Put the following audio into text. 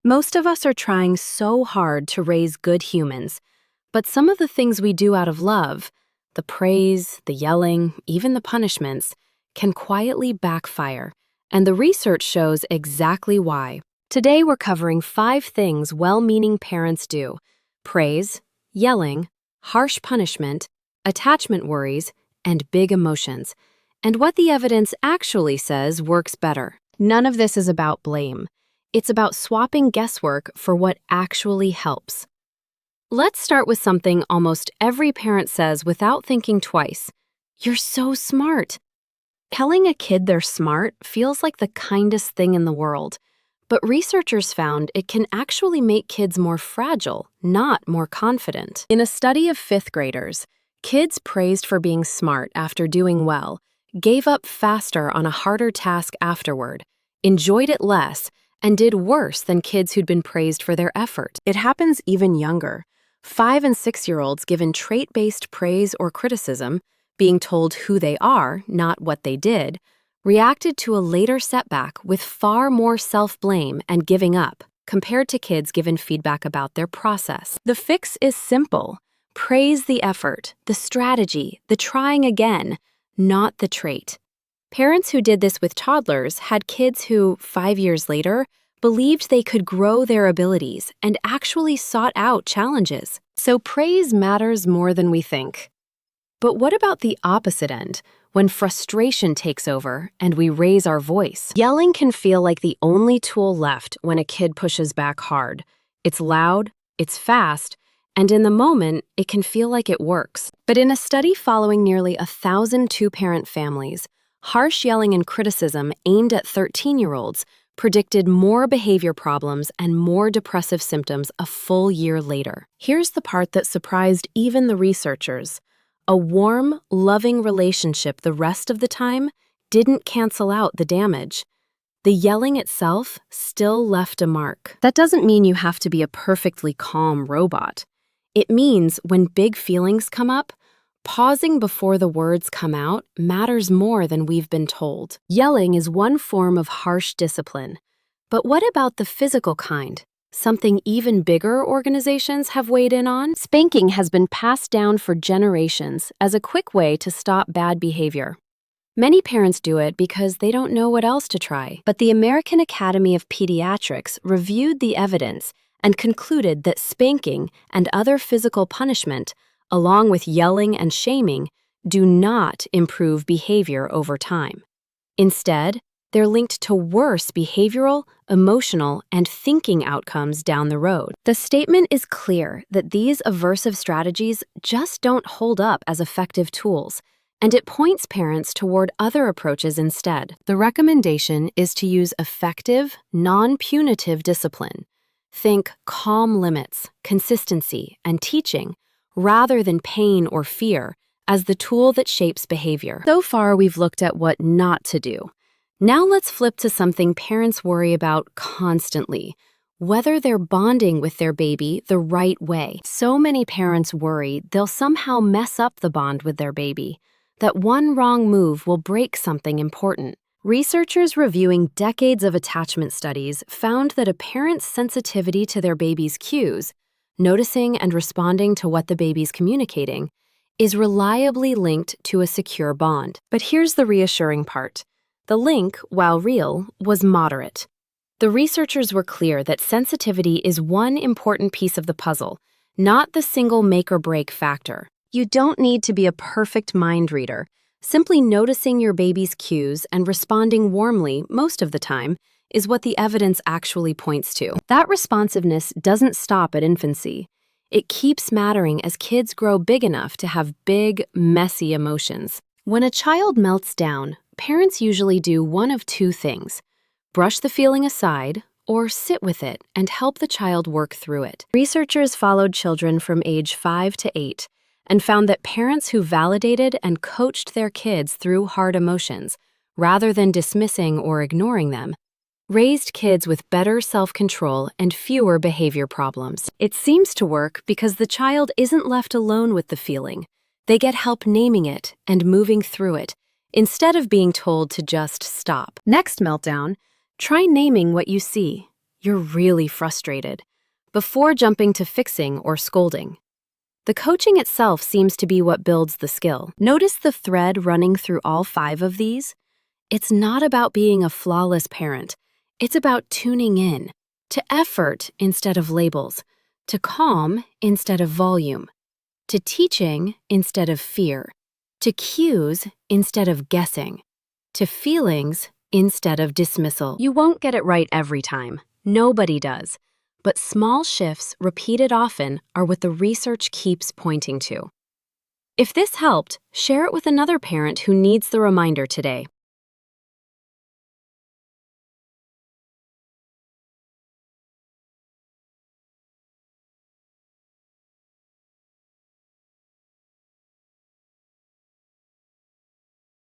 Most of us are trying so hard to raise good humans, but some of the things we do out of love, the praise, the yelling, even the punishments, can quietly backfire, and the research shows exactly why. Today we're covering 5 things well-meaning parents do: praise, yelling, harsh punishment, attachment worries, and big emotions, and what the evidence actually says works better. None of this is about blame. It's about swapping guesswork for what actually helps. Let's start with something almost every parent says without thinking twice. You're so smart. Telling a kid they're smart feels like the kindest thing in the world, but researchers found it can actually make kids more fragile, not more confident. In a study of 5th graders, kids praised for being smart after doing well, gave up faster on a harder task afterward, enjoyed it less, and did worse than kids who'd been praised for their effort. It happens even younger. 5- and 6-year-olds given trait-based praise or criticism, being told who they are, not what they did, reacted to a later setback with far more self-blame and giving up, compared to kids given feedback about their process. The fix is simple. Praise the effort, the strategy, the trying again, not the trait. Parents who did this with toddlers had kids who, 5 years later, believed they could grow their abilities and actually sought out challenges. So praise matters more than we think. But what about the opposite end, when frustration takes over and we raise our voice? Yelling can feel like the only tool left when a kid pushes back hard. It's loud, it's fast, and in the moment, it can feel like it works. But in a study following nearly 1,000 two-parent families, harsh yelling and criticism aimed at 13-year-olds predicted more behavior problems and more depressive symptoms a full year later. Here's the part that surprised even the researchers. A warm, loving relationship the rest of the time didn't cancel out the damage. The yelling itself still left a mark. That doesn't mean you have to be a perfectly calm robot. It means when big feelings come up, pausing before the words come out matters more than we've been told. Yelling is one form of harsh discipline. But what about the physical kind? Something even bigger organizations have weighed in on? Spanking has been passed down for generations as a quick way to stop bad behavior. Many parents do it because they don't know what else to try. But the American Academy of Pediatrics reviewed the evidence and concluded that spanking and other physical punishment, along with yelling and shaming, do not improve behavior over time. Instead, they're linked to worse behavioral, emotional, and thinking outcomes down the road. The statement is clear that these aversive strategies just don't hold up as effective tools, and it points parents toward other approaches instead. The recommendation is to use effective, non-punitive discipline. Think calm limits, consistency, and teaching, rather than pain or fear, as the tool that shapes behavior. So far, we've looked at what not to do. Now let's flip to something parents worry about constantly: whether they're bonding with their baby the right way. So many parents worry they'll somehow mess up the bond with their baby, that one wrong move will break something important. Researchers reviewing decades of attachment studies found that a parent's sensitivity to their baby's cues, noticing and responding to what the baby's communicating, is reliably linked to a secure bond. But here's the reassuring part. The link, while real, was moderate. The researchers were clear that sensitivity is one important piece of the puzzle, not the single make-or-break factor. You don't need to be a perfect mind reader. Simply noticing your baby's cues and responding warmly most of the time is what the evidence actually points to. That responsiveness doesn't stop at infancy. It keeps mattering as kids grow big enough to have big, messy emotions. When a child melts down, parents usually do one of 2 things: brush the feeling aside or sit with it and help the child work through it. Researchers followed children from age 5 to 8 and found that parents who validated and coached their kids through hard emotions, rather than dismissing or ignoring them, raised kids with better self-control and fewer behavior problems. It seems to work because the child isn't left alone with the feeling. They get help naming it and moving through it, instead of being told to just stop. Next meltdown, try naming what you see. you're really frustrated, before jumping to fixing or scolding. The coaching itself seems to be what builds the skill. Notice the thread running through all 5 of these? It's not about being a flawless parent. It's about tuning in, to effort instead of labels, to calm instead of volume, to teaching instead of fear, to cues instead of guessing, to feelings instead of dismissal. You won't get it right every time. Nobody does. But small shifts repeated often are what the research keeps pointing to. If this helped, share it with another parent who needs the reminder today.